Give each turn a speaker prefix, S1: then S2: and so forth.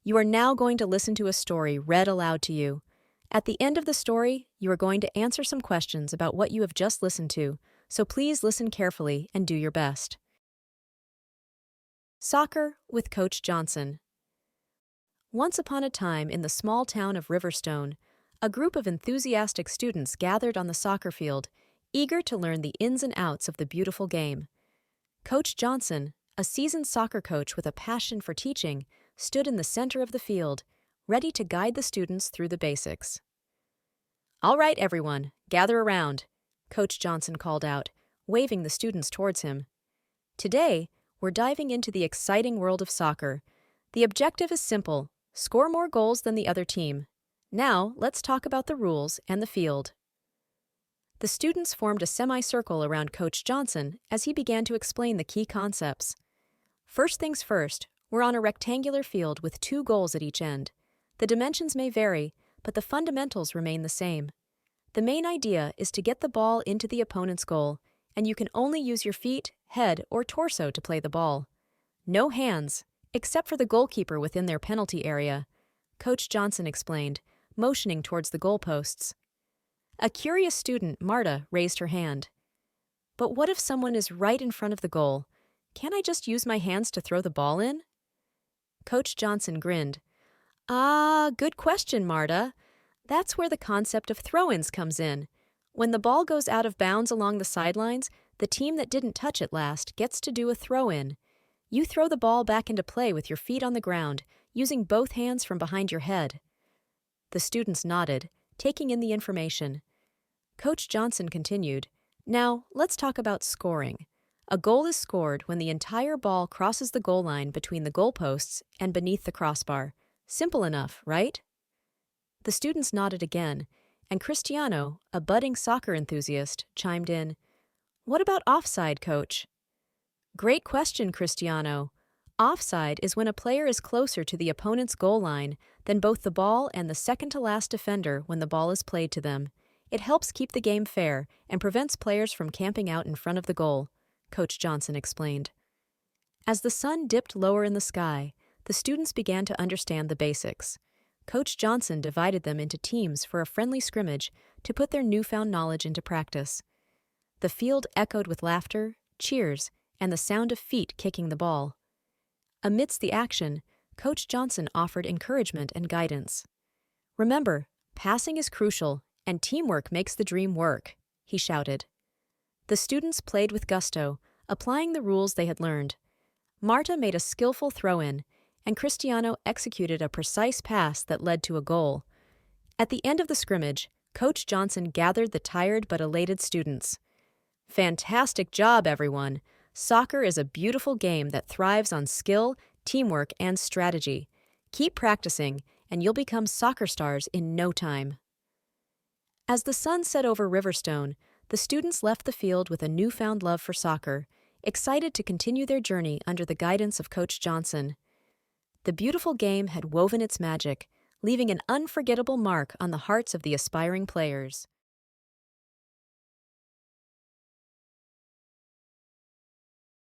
S1: You are now going to listen to a story read aloud to you. At the end of the story, you are going to answer some questions about what you have just listened to, so please listen carefully and do your best. Soccer with Coach Johnson. Once upon a time in the small town of Riverstone, a group of enthusiastic students gathered on the soccer field, eager to learn the ins and outs of the beautiful game. Coach Johnson, a seasoned soccer coach with a passion for teaching, stood in the center of the field, ready to guide the students through the basics. "All right, everyone, gather around," Coach Johnson called out, waving the students towards him. "Today, we're diving into the exciting world of soccer. The objective is simple: score more goals than the other team. Now, let's talk about the rules and the field." The students formed a semicircle around Coach Johnson as he began to explain the key concepts. First things first, we're on a rectangular field with 2 goals at each end. The dimensions may vary, but the fundamentals remain the same. The main idea is to get the ball into the opponent's goal, and you can only use your feet, head, or torso to play the ball. No hands, except for the goalkeeper within their penalty area, Coach Johnson explained, motioning towards the goalposts. A curious student, Marta, raised her hand. "But what if someone is right in front of the goal? Can't I just use my hands to throw the ball in?" Coach Johnson grinned. Good question, Marta. That's where the concept of throw-ins comes in. When the ball goes out of bounds along the sidelines, the team that didn't touch it last gets to do a throw-in. You throw the ball back into play with your feet on the ground, using both hands from behind your head. The students nodded, taking in the information. Coach Johnson continued, "Now, let's talk about scoring. A goal is scored when the entire ball crosses the goal line between the goalposts and beneath the crossbar. Simple enough, right?" The students nodded again, and Cristiano, a budding soccer enthusiast, chimed in, "What about offside, coach?" "Great question, Cristiano. Offside is when a player is closer to the opponent's goal line than both the ball and the second-to-last defender when the ball is played to them. It helps keep the game fair and prevents players from camping out in front of the goal," Coach Johnson explained. As the sun dipped lower in the sky, the students began to understand the basics. Coach Johnson divided them into teams for a friendly scrimmage to put their newfound knowledge into practice. The field echoed with laughter, cheers, and the sound of feet kicking the ball. Amidst the action, Coach Johnson offered encouragement and guidance. "Remember, passing is crucial, and teamwork makes the dream work," he shouted. The students played with gusto, applying the rules they had learned. Marta made a skillful throw-in, and Cristiano executed a precise pass that led to a goal. At the end of the scrimmage, Coach Johnson gathered the tired but elated students. "Fantastic job, everyone! Soccer is a beautiful game that thrives on skill, teamwork, and strategy. Keep practicing, and you'll become soccer stars in no time." As the sun set over Riverstone, the students left the field with a newfound love for soccer, excited to continue their journey under the guidance of Coach Johnson. The beautiful game had woven its magic, leaving an unforgettable mark on the hearts of the aspiring players.